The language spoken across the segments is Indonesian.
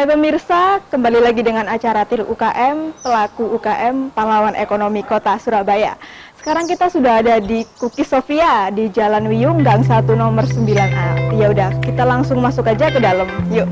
Hai pemirsa, kembali lagi dengan acara TIL UKM, pelaku UKM, pahlawan ekonomi kota Surabaya. Sekarang kita sudah ada di Cookies Sofia di Jalan Wiyung, Gang 1 nomor 9A. Ya udah, kita langsung masuk aja ke dalam. Yuk.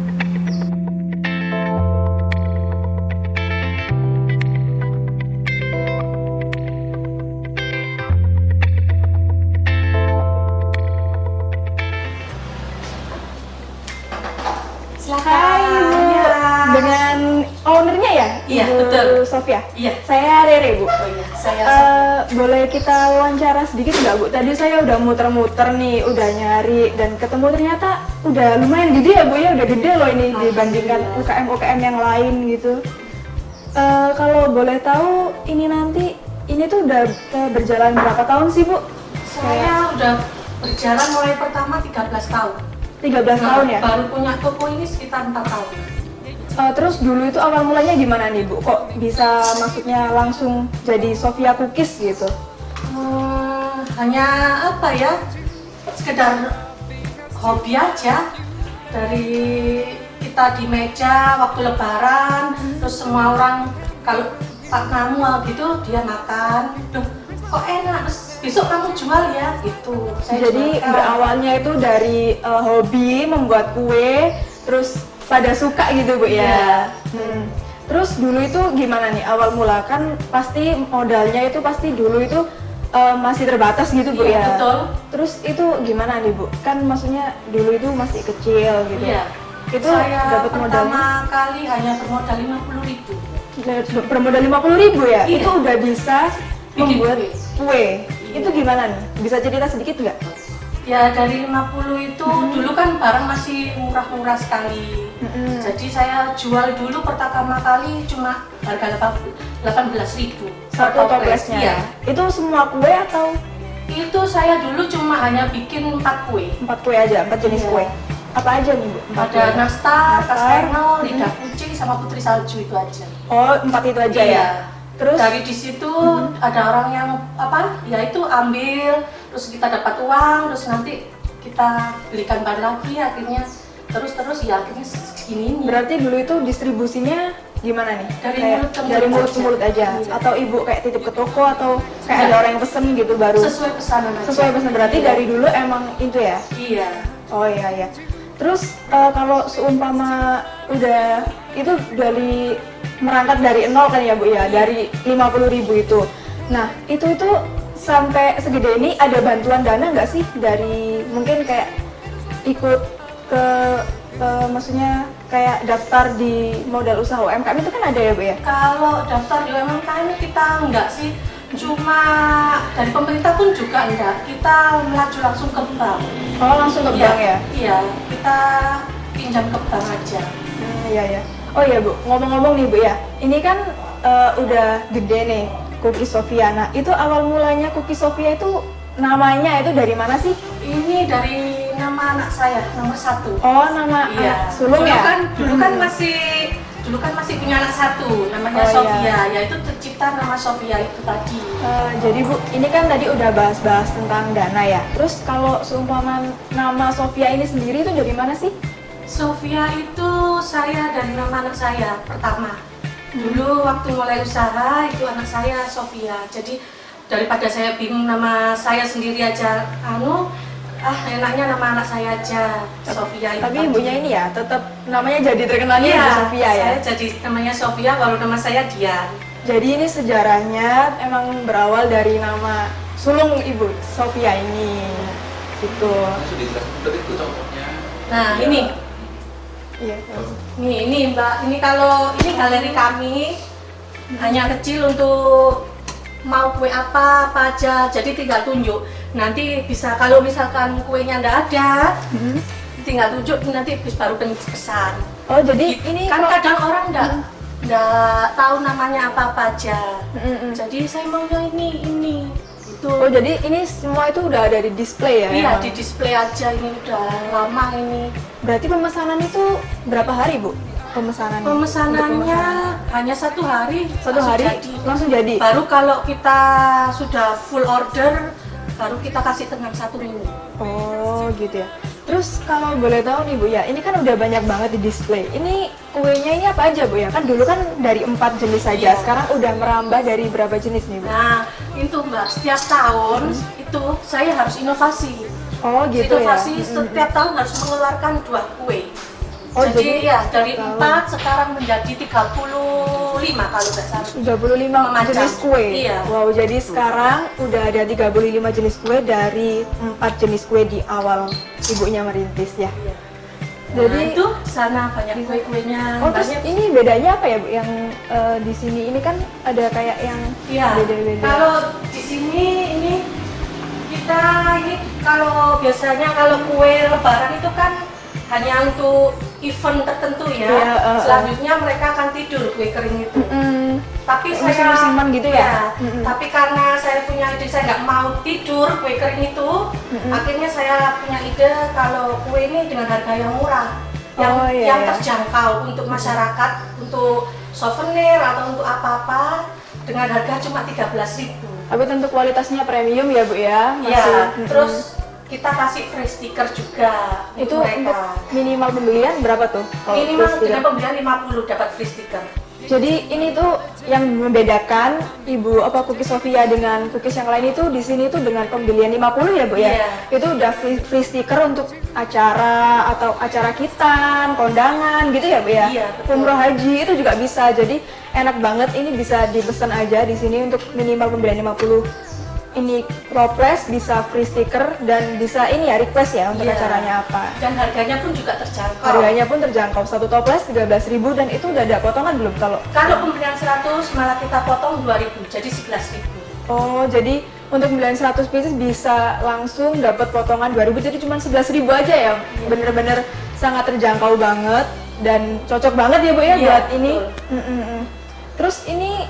Hai Ibu, dengan ownernya ya? Iya, Ibu betul. Sofia? Iya. Saya Rere, Bu. Oh iya, saya Boleh kita wawancara sedikit nggak, Bu? Tadi saya udah muter-muter nih, udah nyari dan ketemu ternyata udah lumayan gede ya, Bu ya? Udah gede loh ini dibandingkan UKM-UKM yang lain gitu. Kalau boleh tahu, ini tuh udah berjalan berapa tahun sih, Bu? saya udah berjalan mulai pertama 13 tahun. 13 tahun ya? Baru punya toko ini sekitar 4 tahun. Terus dulu itu awal mulanya gimana nih, Bu? Kok bisa maksudnya langsung jadi Sofia Cookies gitu? Hanya apa ya? Sekedar hobi aja. Dari kita di meja waktu lebaran, terus semua orang kalau Pak Namu gitu dia makan, duh kok enak, terus besok kamu jual ya gitu. Jadi berawalnya itu dari hobi membuat kue, terus pada suka gitu, Bu ya. Terus dulu itu gimana nih awal mula, kan pasti modalnya itu pasti dulu itu masih terbatas gitu, Bu Iya, ya. betul. Terus itu gimana nih, Bu? Kan maksudnya dulu itu masih kecil gitu. Iya. Itu saya dapat modalnya pertama kali hanya bermodal 50.000. bermodal 50.000 ya? Iya. Itu udah bisa Bikin membuat kue. kue. Iya. Itu gimana nih? Bisa cerita sedikit nggak? Ya dari 50 itu dulu kan barang masih murah-murah sekali. Jadi saya jual dulu pertama kali cuma harga 18.000. Satu toplesnya. Iya. Itu semua kue atau Itu saya dulu cuma hanya bikin 4 kue. 4 kue aja, 4 jenis Iya. kue? Apa aja nih, Bu? 4 Ada kue. nastar, Nastar, kastengel, lidah kucing, sama putri salju itu aja. Oh, 4 itu aja ya? Iya. Terus Dari di situ ada orang yang ya itu ambil, terus kita dapat uang, terus nanti kita belikan bahan lagi, akhirnya terus ya akhirnya segini nih. berarti dulu itu distribusinya gimana nih? Dari Kayak mulut ke mulut dari mulut ke aja. mulut aja? Iya. Atau Ibu kayak titip ke toko atau kayak Iya. ada orang yang pesen gitu baru? Sesuai pesanan aja. Sesuai pesan, berarti Iya. dari dulu emang itu ya? Iya. Oh iya iya. Terus kalau seumpama udah itu dari merangkak dari nol kan ya, Bu ya, dari 50.000 itu. Nah itu sampai segede ini ada bantuan dana nggak sih dari mungkin kayak ikut ke maksudnya kayak daftar di modal usaha UMKM itu kan ada ya, Bu ya? Kalau daftar di UMKM kita enggak sih, cuma dari pemerintah pun juga enggak. Kita melaju langsung ke bank. Oh langsung ke bank ya? Iya, kita pinjam ke bank aja. Iya ya. Oh iya, Bu, ngomong-ngomong nih, Bu ya, ini kan udah gede nih Cookies Sofia. Nah itu awal mulanya Cookies Sofia itu namanya itu dari mana sih? Ini dari nama anak saya, nomor 1. Oh nama Iya. anak sulung ya? Dulu kan masih punya anak 1, namanya Oh, Sofia. iya. Yaitu tercipta nama Sofia itu tadi. Jadi Bu, ini kan tadi udah bahas-bahas tentang dana ya. Terus kalau seumpama nama Sofia ini sendiri itu dari mana sih? Sofia itu saya dari nama anak saya pertama. Dulu waktu mulai usaha itu anak saya Sofia. Jadi daripada saya bingung nama saya sendiri aja, enaknya nama anak saya aja Sofia. Itu Tapi tadi. ibunya ini ya, tetap namanya jadi terkenalnya Iya, Ibu Sofia ya. saya jadi namanya Sofia, baru nama saya Dian. Jadi ini sejarahnya emang berawal dari nama sulung Ibu Sofia ini, gitu. Sudah dijelaskan tadi itu contohnya. Nah Iya. Iya. ini Mbak, ini kalau ini galeri kami hanya kecil untuk mau kue apa aja, jadi tinggal tunjuk. Nanti bisa kalau misalkan kuenya nggak ada, tinggal tunjuk nanti baru pesan. Oh jadi ini Kan kok- kadang orang nggak tahu namanya apa aja. Jadi saya maunya ini itu. Oh jadi ini semua itu udah ada di display ya? Iya, emang? di display aja, ini udah lama ini. Berarti pemesanan itu berapa hari, Bu? Pemesanannya? Pemesanannya Untuk hanya 1 hari. satu langsung hari jadi. langsung jadi. Baru kalau kita sudah full order, baru kita kasih tengah 1 minggu. Oh gitu ya. Terus kalau boleh tahu nih Bu ya, ini kan udah banyak banget di display. Ini kuenya ini apa aja Bu ya? Kan dulu kan dari 4 jenis saja, Iya. sekarang udah merambah dari berapa jenis nih Bu? Nah, itu Mbak, setiap tahun itu saya harus inovasi. Oh gitu Inovasi ya? setiap tahun harus mengeluarkan 2 kue. Oh, jadi ya dari setiap 4 sekarang menjadi 35 kalau nggak salah. 35 Memacam. jenis kue. Iya. Wow, jadi sekarang udah ada 35 jenis kue dari 4 jenis kue di awal ibunya merintis ya. Iya. Jadi Nah, itu sana banyak kue-kuenya. oh, terus banyak. ini bedanya apa ya Bu? Yang di sini ini kan ada kayak yang Iya. beda-beda. Kalau di sini ini kita ini kalau biasanya kalau kue lebaran itu kan hanya untuk event tertentu ya. Iya, Selanjutnya mereka akan tidur kue kering itu. Tapi Kayak saya musim-musiman gitu ya? Tapi karena saya punya ide saya nggak mau tidur kue kering itu, akhirnya saya punya ide kalau kue ini dengan harga yang murah, Oh, iya, yang iya. terjangkau untuk masyarakat, untuk souvenir atau untuk apa-apa dengan harga cuma 13.000. Tapi tentu kualitasnya premium ya Bu ya? Iya. Masih. Terus kita kasih free stiker juga Itu untuk untuk mereka. minimal pembelian berapa tuh? kalau Minimal free sticker? dengan pembelian 50 dapat free stiker. Jadi ini tuh yang membedakan Ibu Cookies Sofia dengan cookies yang lain itu di sini tuh dengan pembelian 50 ya Bu ya. Iya. Itu udah free stiker untuk acara atau acara kitan, kondangan gitu ya Bu ya. Iya, betul. Umroh haji itu juga bisa. Jadi enak banget ini bisa dipesan aja di sini untuk minimal pembelian 50. Ini toples bisa free stiker dan bisa ini ya request ya untuk Iya. acaranya apa. Dan harganya pun juga terjangkau. Harganya pun terjangkau, satu toples 13.000 dan itu udah ada potongan belum kalau Kalau pembelian 100 malah kita potong 2.000, jadi 11.000. Oh, jadi untuk pembelian 100 pieces bisa langsung dapat potongan 2.000 jadi cuma 11.000 aja ya. Bener-bener sangat terjangkau banget dan cocok banget ya Bu ya Iya, buat ini. betul. Terus ini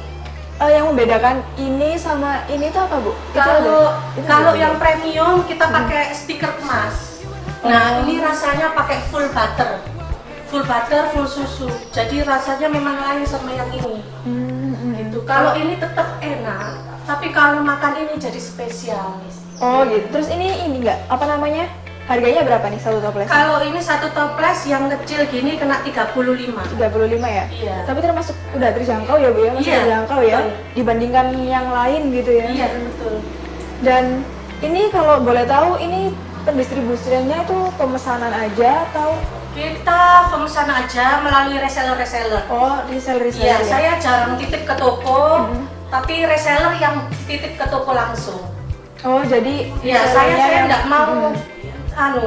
yang membedakan ini sama ini tuh apa Bu? Itu Kalau ada- itu kalau ada yang beda? premium kita pakai stiker emas. Nah, ini rasanya pakai full butter. Full butter, full susu. Jadi rasanya memang lain sama yang ini. Gitu. Kalau ini tetap enak, tapi kalau makan ini jadi spesial. Oh gitu. Terus ini enggak apa namanya? Harganya berapa nih satu toples? Kalau ini satu toples yang kecil gini kena 35. 35 ya? Iya. Tapi termasuk udah terjangkau ya Bu ya? Masih Iya, terjangkau ya? betul. Dibandingkan yang lain gitu ya? Iya, betul. Dan ini kalau boleh tahu ini pendistribusiannya itu pemesanan aja atau Kita pemesan aja melalui reseller-reseller. reseller Iya, ya? saya jarang titip ke toko, tapi reseller yang titip ke toko langsung. Oh jadi Ya, resellernya saya yang- nggak mau,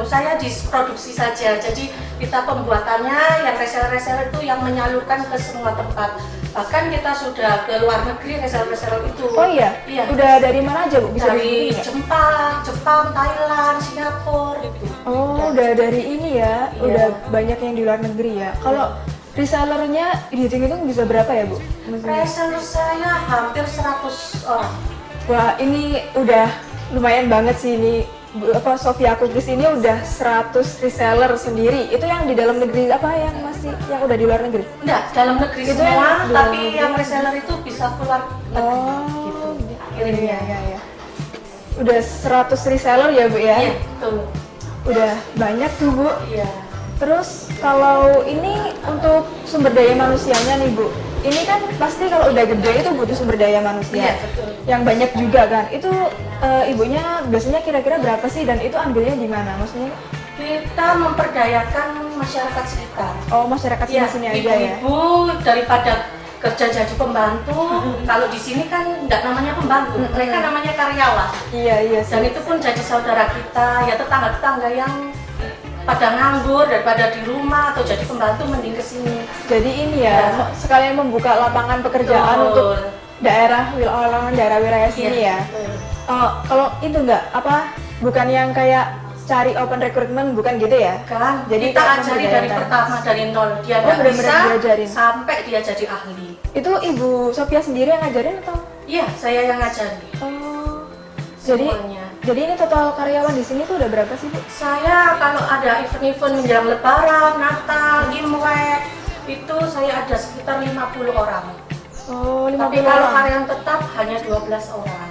saya diproduksi saja. Jadi kita pembuatannya yang reseller-reseller itu yang menyalurkan ke semua tempat. Bahkan kita sudah ke luar negeri reseller-reseller itu. Oh iya? Iya. Udah dari mana aja Bu? Bisa Dari disebutin nggak? Jepang, Thailand, Singapura gitu. Oh udah dari ini ya? Iya. Udah banyak yang di luar negeri ya? Kalau resellernya dihitung-hitung bisa berapa ya Bu? Maksudnya? Reseller saya hampir 100 orang. Wah ini udah lumayan banget sih ini Sofia Cookies ini udah 100 reseller sendiri. Itu yang di dalam negeri apa yang masih yang udah di luar negeri? Enggak, dalam negeri Itu semua, yang di dalam tapi negeri. yang reseller itu bisa keluar negeri gitu. Iya iya. Udah 100 reseller ya Bu ya? Iya, betul. Udah banyak tuh Bu. Iya. Terus kalau ini untuk sumber daya manusianya nih Bu, ini kan pasti kalau udah gede itu butuh sumber daya manusia. Iya, betul. Yang banyak juga kan. Itu ibunya biasanya kira-kira berapa sih dan itu ambilnya di mana? Maksudnya Kita memperdayakan masyarakat sekitar. oh masyarakat Iya, sini aja ya. ibu-ibu daripada kerja jadi pembantu, kalau di sini kan enggak namanya pembantu, mereka namanya karyawan. Iya iya Dan sih. itu pun jadi saudara kita, ya tetangga-tetangga yang pada nganggur daripada di rumah atau jadi pembantu mending ke sini. Jadi ini ya Iya. sekalian membuka lapangan pekerjaan Betul. untuk daerah wilayah sini ya. betul. Kalau itu enggak apa bukan yang kayak cari open recruitment bukan gitu ya? Kan, Jadi kita kayak ajari dari memberdayakan. pertama dari nol, dia Oh, nggak benar-benar bisa diajarin. sampai dia jadi ahli. Itu Ibu Sofia sendiri yang ngajarin atau? Iya, saya yang ngajari Oh. Jadi semuanya. jadi ini total karyawan di sini tuh udah berapa sih Bu? Saya kalau ada event-event menjelang Lebaran, Natal, Imlek, itu saya ada sekitar 50 orang. Oh, 50 Tapi kalau orang. karyawan tetap hanya 12 orang.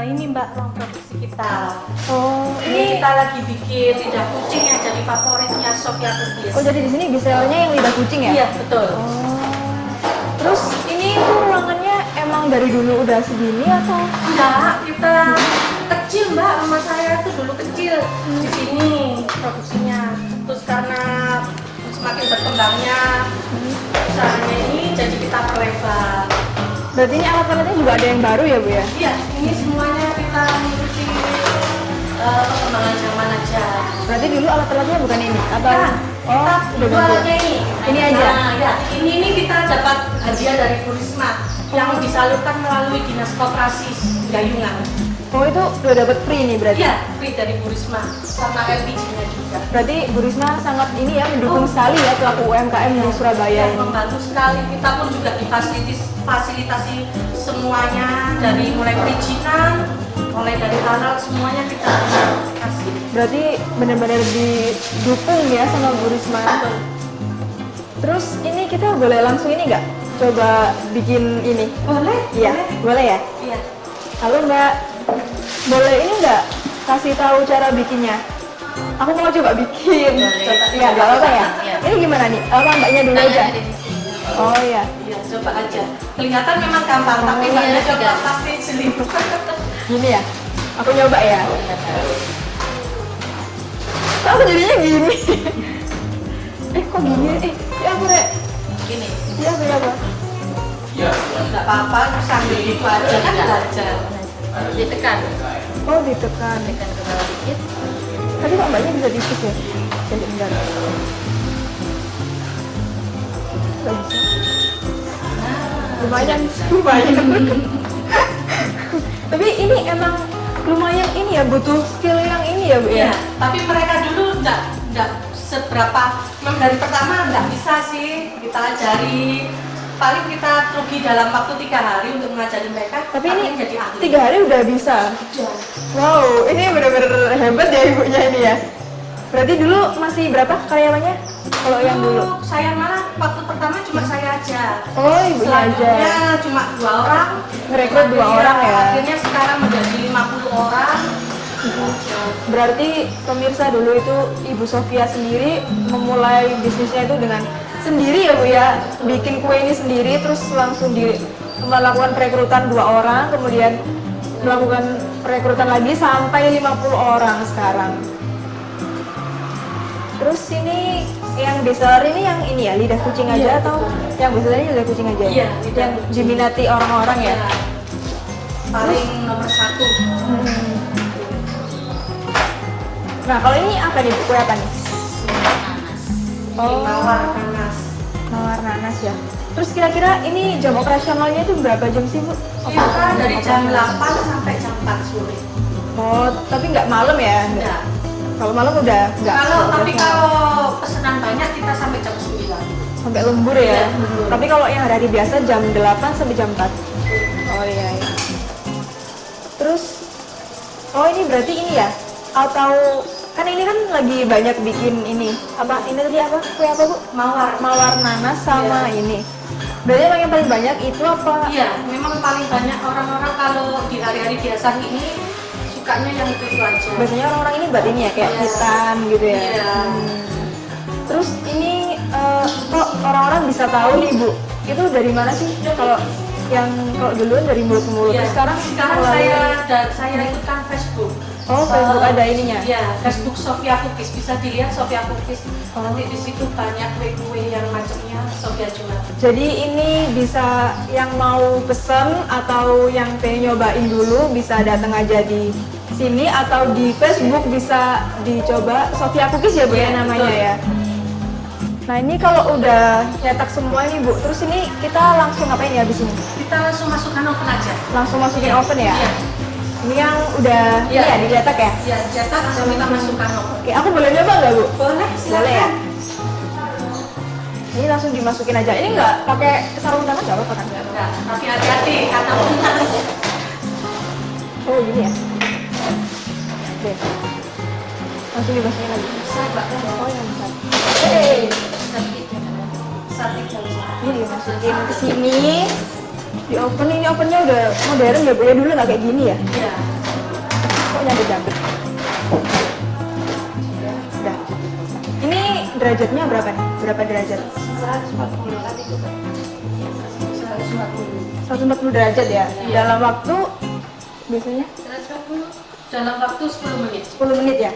ini Mbak, ruang produksi kita. Oh, Ini kita lagi bikin lidah kucing yang jadi favoritnya Sofia Cookies. oh jadi di sini biselnya yang lidah kucing ya? Iya, betul. Oh. Terus ini tuh ruangannya emang dari dulu udah segini atau? Enggak, kita kecil Mbak, rumah saya tuh dulu kecil di sini produksinya. Terus karena semakin berkembangnya usahanya ini, jadi kita perlebar. Berarti ini alat-alatnya juga ada yang baru ya Bu ya? Iya, ini semuanya kita mengikuti perkembangan zaman aja. Berarti dulu alat-alatnya bukan ini atau? Nah, Oh, kita udah ganti. jualannya ini. Ini aja? Nah, ya, ini kita dapat hadiah dari Bu Risma yang disalurkan melalui Dinas Koperasi Gayungan. Oh itu udah dapat free nih berarti? Iya, free dari Bu Risma sama LPG-nya juga. Berarti Bu Risma sangat ini ya mendukung sekali ya pelaku UMKM di Surabaya Ya, ini. membantu sekali. Kita pun juga difasilitasi semuanya dari mulai perizinan, mulai dari halal semuanya kita kasih. Berarti benar-benar didukung ya sama Bu Risma. Terus ini kita boleh langsung ini nggak? Coba bikin ini? Boleh? Iya, boleh ya? Iya. Halo Mbak, boleh ini nggak kasih tahu cara bikinnya? Aku mau coba bikin. Boleh. Iya, nggak apa-apa ya? Iya. Ini gimana nih? Apa Mbaknya dulu aja? Tangan ada di sini. Oh iya. Iya, coba aja. Kelihatan memang gampang, tapi iya, Mbaknya coba tidak. pasti jeli. Gini ya? Aku nyoba ya. Kok aku jadinya gini? Kok gini? Ya aku Rek. Gini, Ya berapa? Iya. Nggak apa-apa, sambil itu aja kan belajar. ditekan, Oh ditekan. tekan ke bawah dikit. Tapi kok Mbaknya bisa tipis ya? Jadi enggak. Nggak bisa. Lumayan, lumayan. Tapi ini emang lumayan ini ya, butuh skill yang ini ya Bu ya? Iya, tapi mereka dulu nggak seberapa, memang dari pertama nggak bisa sih kita ajari. Paling kita rugi dalam waktu 3 hari untuk mengajari mereka. Tapi ini jadi ahli. 3 hari udah bisa. Wow, ini benar-benar hebat ya ibunya ini ya. Berarti dulu masih berapa karyawannya? Kalau yang dulu? Saya malah waktu pertama cuma saya aja. Oh ibunya aja. Selanjutnya cuma 2 orang. Ngerekrut 2 Iya, orang ya. Akhirnya sekarang menjadi 50 orang. Berarti pemirsa dulu itu Ibu Sofia sendiri memulai bisnisnya itu dengan sendiri ya Bu ya, bikin kue ini sendiri, terus langsung melakukan perekrutan 2 orang, kemudian melakukan perekrutan lagi sampai 50 orang sekarang. Terus ini yang bestseller ini yang ini ya, lidah kucing aja Iya, atau betul. yang bestseller ini lidah kucing aja? Iya, lidah yang kucing. diminati orang-orang ya. Ya, paling nomor 1. Nah kalau ini apa nih, kue apa nih? Nanas. Mawar nanas. Mawar nanas ya. Terus kira-kira ini jam operasionalnya itu berapa jam sih Bu? Kita dari jam 8 sampai jam 4 sore. Oh, tapi nggak malam ya? Enggak. Kalau malam udah nggak. Tapi kalau pesanan banyak kita sampai jam 9. sampai lembur ya. Iya, lembur. Tapi kalau yang hari biasa jam 8 sampai jam 4. Oh iya. Terus oh ini berarti ini ya? Atau kan ini kan lagi banyak bikin ini. Apa ini tadi apa? Kue apa Bu? Mawar. Mawar nanas sama Iya. ini. Berarti emang yang paling banyak itu apa? Iya, memang paling banyak orang-orang kalau di hari-hari biasa ini sukanya yang itu aja. Biasanya orang-orang ini buat ini ya kayak Iya. hitam gitu ya. Iya. Terus ini kok orang-orang bisa tahu nih Bu? Itu dari mana sih? Kalau dulu dari mulut ke mulut. Iya. Terus sekarang melalui- saya ikutkan Facebook. Oh, Facebook ada ininya. Iya, Facebook Sofia Cookies, bisa dilihat Sofia Cookies. Oh. Nanti di situ banyak kue-kue yang macamnya Sofia jual. Jadi ini bisa yang mau pesen atau yang pengen nyobain dulu bisa datang aja di sini atau di Facebook bisa dicoba Sofia Cookies ya Bu ya Iya, namanya betul. ya. Nah ini kalau udah nyetak semua nih Bu, terus ini kita langsung ngapain ya habis ini? Kita langsung masukkan oven aja. Langsung masukin oven ya? Iya. Ini yang udah Iya. ini ya dicetak ya? Ya, cetak langsung kita masukkan oven. Oke, aku boleh nyoba nggak Bu? Boleh, silakan. Boleh ya? Ini langsung dimasukin aja. Ini nggak pakai sarung tangan nggak apa-apa kan? Enggak, tapi hati-hati karena panas. Oh gini ya? Oke. Langsung dimasukin lagi. Bisa, Mbak. Oh yang besar. Hey. Satu jam. Ini dimasukin ke sini. Di oven ini ovennya udah modern ya Bu ya, dulu nggak kayak gini ya? Iya. nyambut-nyambut. Udah. Ini derajatnya berapa nih? Berapa derajat? 140 kan itu kan. 140. 140 derajat ya? Dalam waktu biasanya 140 dalam waktu 10 menit. 10 menit ya?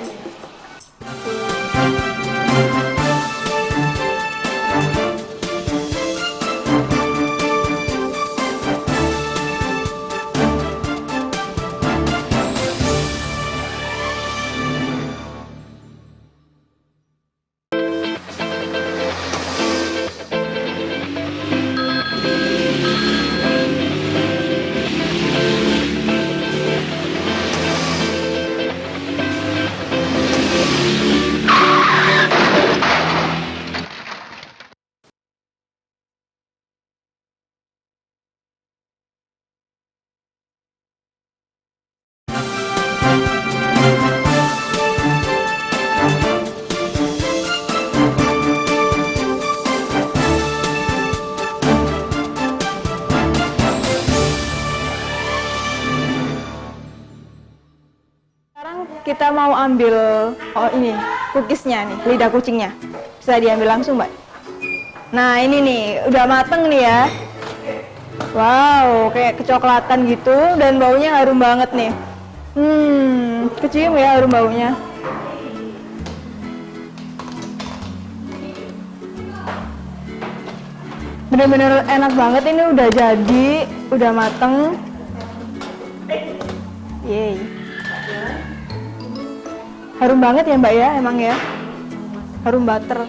Kita mau ambil, oh ini, cookiesnya nih, lidah kucingnya. Bisa diambil langsung, Mbak. Nah, ini nih, udah mateng nih ya. Wow, kayak kecoklatan gitu, dan baunya harum banget nih. Kecium ya harum baunya. Bener-bener enak banget, ini udah jadi, udah mateng. Yeay. Harum banget ya Mbak ya, emang ya. Harum butter.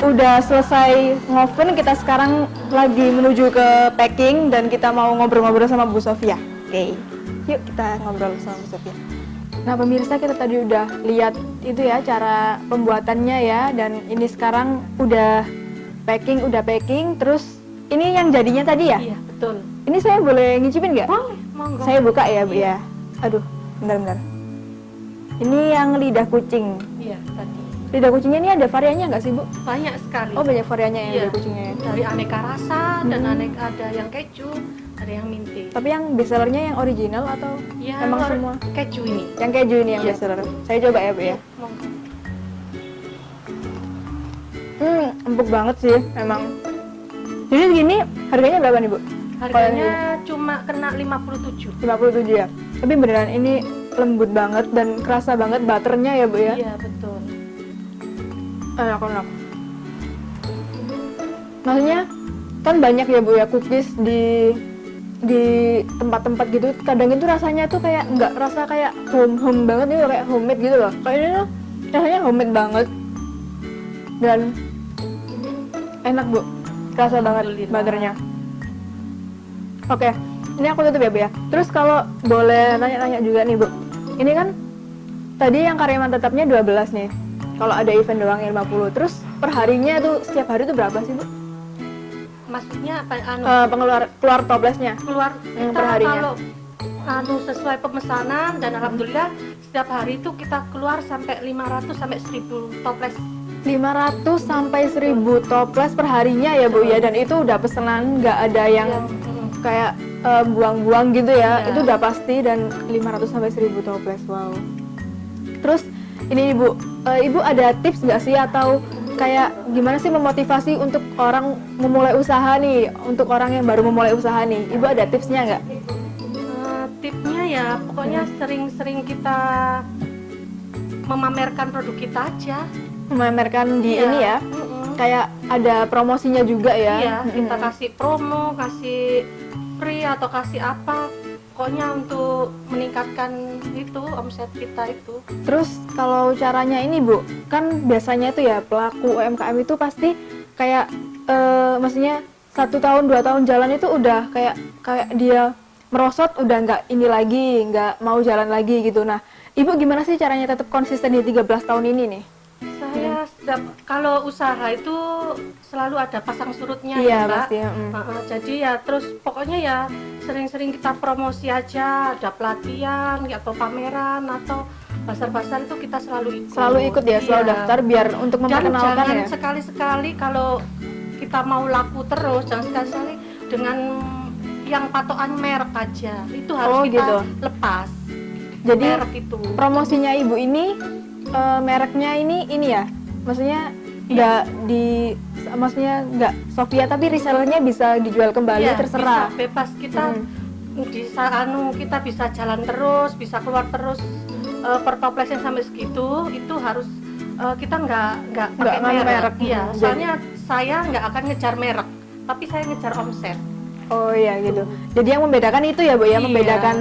Udah selesai ngoven, kita sekarang lagi menuju ke packing dan kita mau ngobrol-ngobrol sama Bu Sofia. Oke, yuk kita ngobrol sama Bu Sofia. Nah pemirsa, kita tadi udah lihat itu ya cara pembuatannya ya, dan ini sekarang udah packing, terus ini yang jadinya tadi ya? Iya, betul. Ini saya boleh ngicipin nggak? Boleh, monggo. Saya buka ya Bu ya. Aduh, bentar. Ini yang lidah kucing. Iya, tadi. Lidah kucingnya ini ada variannya nggak sih Bu? Banyak sekali. Oh banyak variannya ya Iya. lidah kucingnya ya? Dari aneka rasa dan ada yang keju, ada yang minty. Tapi yang bestsellernya yang original atau Ya, emang semua? keju ini. Yang keju ini yang Iya. bestseller. Saya coba ya Bu ya. Monggo. Empuk banget sih emang. Jadi segini harganya berapa nih Bu? Harganya cuma kena 57. 57 ya? Tapi beneran ini lembut banget dan kerasa banget butternya ya Bu ya? Iya, betul. Enak. Maksudnya kan banyak ya Bu ya cookies di tempat-tempat gitu, kadang itu rasanya tuh kayak nggak rasa kayak home banget gitu, kayak homemade gitu loh. Kayak ini tuh rasanya homemade banget dan enak Bu, kerasa banget Alhamdulillah. butternya. Oke, ini aku tutup ya Bu ya. Terus kalau boleh tanya-tanya juga nih Bu, ini kan tadi yang karyawan tetapnya 12 nih. Kalau ada event doang 50. Terus perharinya tuh setiap hari tuh berapa sih Bu? Maksudnya apa? Keluar toplesnya? Keluar kita perharinya. kalau sesuai pemesanan dan alhamdulillah setiap hari itu kita keluar sampai 500 sampai 1000 toples. 500 sampai 1000 toples perharinya ya Bu ya, dan itu udah pesanan, nggak ada yang kayak buang-buang gitu ya. Iya. Itu udah pasti, dan 500 sampai 1000 toples. Wow. Terus ini Ibu ada tips nggak sih, atau kayak gimana sih memotivasi untuk orang memulai usaha nih, untuk orang yang baru memulai usaha nih? Ibu ada tipsnya nggak? Tipsnya ya pokoknya sering-sering kita memamerkan produk kita aja. Memamerkan di Iya. ini ya, kayak ada promosinya juga ya. Iya, kita kasih promo, kasih free atau kasih apa, pokoknya untuk meningkatkan itu omset kita itu. Terus kalau caranya ini Bu, kan biasanya tuh ya pelaku UMKM itu pasti kayak maksudnya 1 tahun 2 tahun jalan itu udah kayak dia merosot, udah nggak ini lagi, nggak mau jalan lagi gitu. Nah Ibu gimana sih caranya tetap konsisten di 13 tahun ini nih? Saya kalau usaha itu selalu ada pasang surutnya Iya ya Mbak. pasti ya. Jadi ya terus pokoknya ya sering-sering kita promosi aja, ada pelatihan atau pameran atau pasar-pasar itu kita selalu ikut. Selalu ikut ya, selalu Iya. daftar biar untuk Dan memperkenalkan jangan ya. sekali-sekali kalau kita mau laku terus, jangan sekali-sekali dengan yang patokan merek aja. Itu harus Oh, kita gitu. lepas. Jadi merek itu. promosinya ibu ini mereknya ini ya, maksudnya nggak maksudnya nggak Sofia tapi resellernya bisa dijual kembali, Iya, terserah. bisa bebas kita kita bisa jalan terus, bisa keluar terus. Per toplesnya sampai segitu itu harus kita nggak pakai nganu merek. Iya, Jadi- soalnya saya nggak akan ngejar merek, tapi saya ngejar omset. Oh iya gitu. Jadi yang membedakan itu ya Bu ya, Iya. membedakan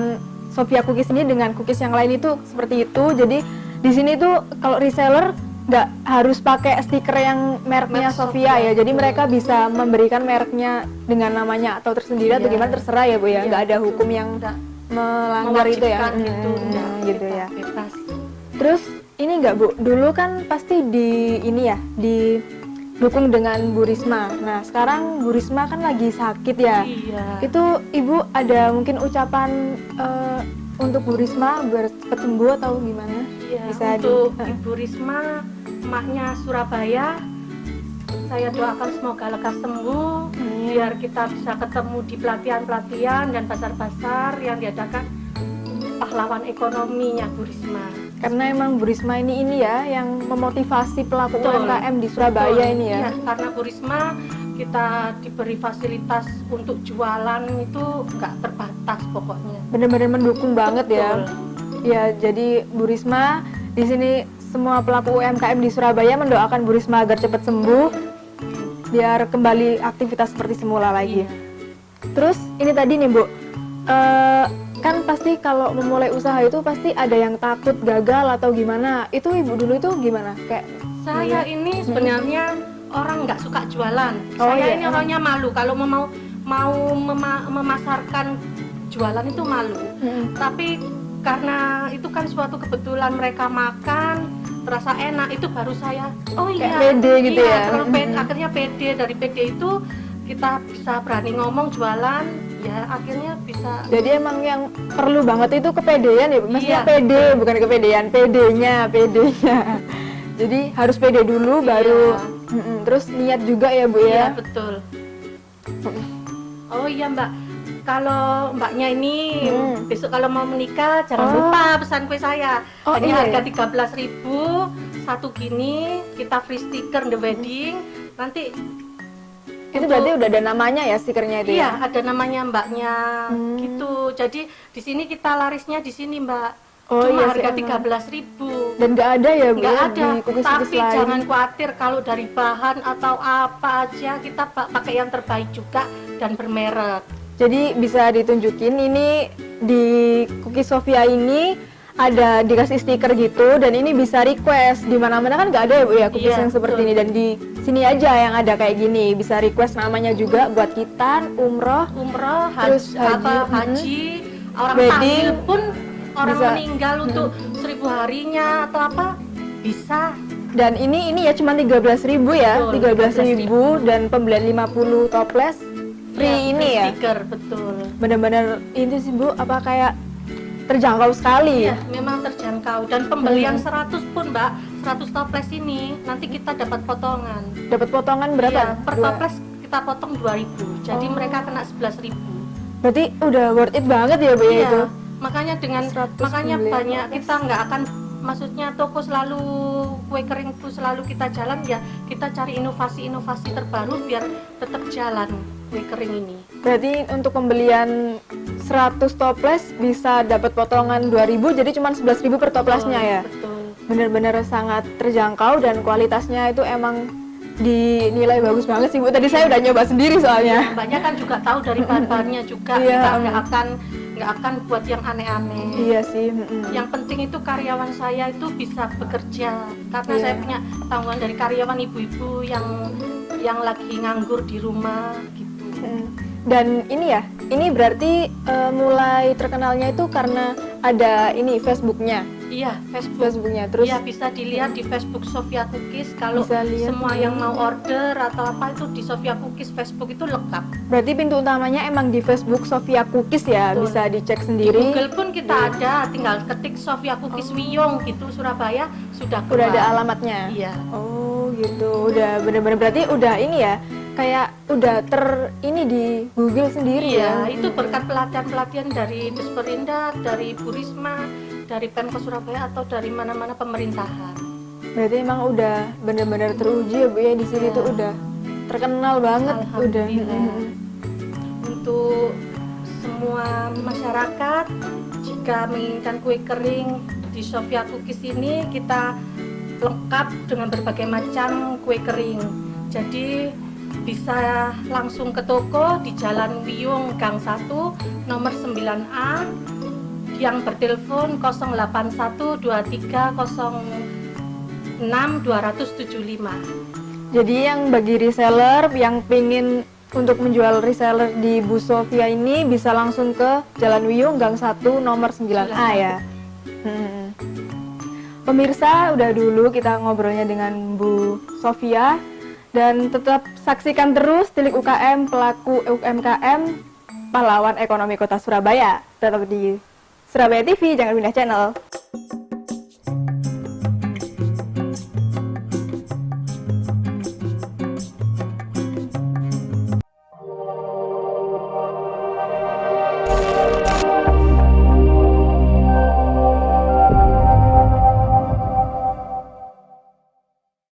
Sofia Cookies ini dengan cookies yang lain itu seperti itu. Jadi di sini tuh kalau reseller nggak harus pakai stiker yang mereknya Merek Sofia ya. Sofia, Jadi betul. mereka bisa memberikan mereknya dengan namanya atau tersendiri atau Iya. gimana terserah ya Bu ya. Iya, Nggak ada betul. hukum yang Nggak melanggar itu ya. mewajibkan gitu, enggak, Gitu kita ya. bebas. Terus ini nggak Bu, dulu kan pasti di ini ya didukung dengan Bu Risma. Nah sekarang Bu Risma kan lagi sakit ya. Iya. Itu Ibu ada mungkin ucapan untuk Bu Risma biar cepat sembuh atau gimana? Iya, Bisa untuk Ibu Risma, emaknya Surabaya, saya doakan semoga lekas sembuh, biar kita bisa ketemu di pelatihan-pelatihan dan pasar-pasar yang diadakan pahlawan ekonominya Bu Risma. Karena emang Bu Risma ini ya yang memotivasi pelaku Betul. UMKM di Surabaya Betul. ini ya. Iya, karena Bu Risma kita diberi fasilitas untuk jualan itu nggak terbatas pokoknya. Benar-benar mendukung banget ya. Betul. Ya, jadi Bu Risma di sini semua pelaku UMKM di Surabaya mendoakan Bu Risma agar cepat sembuh biar kembali aktivitas seperti semula lagi. Iya. Terus ini tadi nih Bu, kan pasti kalau memulai usaha itu pasti ada yang takut gagal atau gimana. Itu Ibu dulu itu gimana? Kayak Saya ini sebenarnya orang nggak suka jualan. Oh, Saya iya. ini orangnya malu. Kalau memasarkan jualan itu malu. Tapi karena itu kan suatu kebetulan mereka makan terasa enak, itu baru saya Kayak pede gitu ya. terlalu akhirnya pede. Dari pede itu kita bisa berani ngomong jualan, ya akhirnya bisa. Jadi emang yang perlu banget itu kepedean ya, Bu? Maksudnya Iya, pede, bukan kepedean, pedenya. Jadi harus pede dulu Iya. baru terus niat juga ya Bu Iya ya. betul. Oh iya Mbak, kalau Mbaknya ini besok kalau mau menikah jangan Oh. lupa pesan kue saya. Oh, Ini iya, harga ya? 13.000 satu gini, kita free stiker the wedding. Nanti Itu berarti udah ada namanya ya stikernya itu iya ya. ada namanya Mbaknya gitu. Jadi di sini kita larisnya di sini Mbak. Oh, Cuma iya sih, harga emang. 13.000. Dan nggak ada ya Bu Nggak ya, ada, di cookies-cookies tapi lain. jangan khawatir kalau dari bahan atau apa aja kita pakai yang terbaik juga dan bermerek. Jadi bisa ditunjukin ini di cookies Sofia ini ada dikasih stiker gitu dan ini bisa request di mana-mana kan nggak ada ya Bu ya cookies Iya, yang seperti betul. ini dan di sini aja yang ada kayak gini bisa request namanya juga buat kita umroh. Umroh, Terus haji, orang wedding, hamil pun orang bisa. meninggal untuk 1000 harinya atau apa bisa. Dan ini ya cuma 13.000 ya, Betul, 13.000 dan pembelian 50 toples free Ya, ini free ya. stiker betul. Bener-bener itu sih Bu, apa kayak terjangkau sekali. Iya, memang terjangkau dan pembelian 100 pun Mbak, 100 toples ini nanti kita dapat potongan. Dapat potongan berapa? Iya, per Dua. toples kita potong 2.000. Jadi Oh. mereka kena 11.000. Berarti udah worth it banget ya Bu ya Iya, itu. makanya dengan 100 makanya pembelian banyak toples. kita nggak akan, maksudnya toko selalu kue kering itu selalu kita jalan ya, kita cari inovasi-inovasi terbaru biar tetap jalan kue kering ini. Berarti untuk pembelian 100 toples bisa dapat potongan 2.000 jadi cuma 11.000 per toplesnya ya. Betul. Bener-bener sangat terjangkau dan kualitasnya itu emang dinilai bagus banget sih Bu. Tadi saya udah nyoba sendiri soalnya. Banyak kan juga tahu dari bahan-bahannya juga. Iya, Kita nggak akan buat yang aneh-aneh. Iya sih. Yang penting itu karyawan saya itu bisa bekerja, karena Iya. saya punya tanggungan dari karyawan ibu-ibu yang lagi nganggur di rumah gitu. Dan ini ya, ini berarti mulai terkenalnya itu karena ada ini Facebooknya, Iya, Facebook. Facebooknya. Terus Iya, bisa dilihat di Facebook Sofia Cookies. Kalau Bisa lihat. semua yang mau order atau apa itu di Sofia Cookies Facebook itu lengkap. berarti pintu utamanya emang di Facebook Sofia Cookies ya, Betul. bisa dicek Di sendiri. Google pun kita ada, tinggal ketik Sofia Cookies Wiyung gitu Surabaya sudah Udah keluar. ada alamatnya. Iya. Oh gitu, udah bener-bener berarti udah ini ya, kayak udah ini di Google sendiri Iya, ya. itu berkat pelatihan-pelatihan dari Desperindak, dari Bu Risma, dari Pemkot Surabaya atau dari mana-mana pemerintahan. Berarti emang udah benar-benar teruji ya Bu ya, di sini Iya. tuh udah terkenal banget udah. Alhamdulillah. Untuk semua masyarakat, jika menginginkan kue kering di Sofia Cookies ini, kita lengkap dengan berbagai macam kue kering. Jadi bisa langsung ke toko di Jalan Wiyung Gang 1 nomor 9A yang bertelepon 0812306 275. Jadi yang bagi reseller yang pingin untuk menjual reseller di Bu Sofia ini bisa langsung ke Jalan Wiyung Gang 1 nomor 9A ya. Pemirsa, udah dulu kita ngobrolnya dengan Bu Sofia, dan tetap saksikan terus Tilik UKM, pelaku UMKM, pahlawan ekonomi Kota Surabaya. Tetap di Surabaya TV, jangan pindah channel.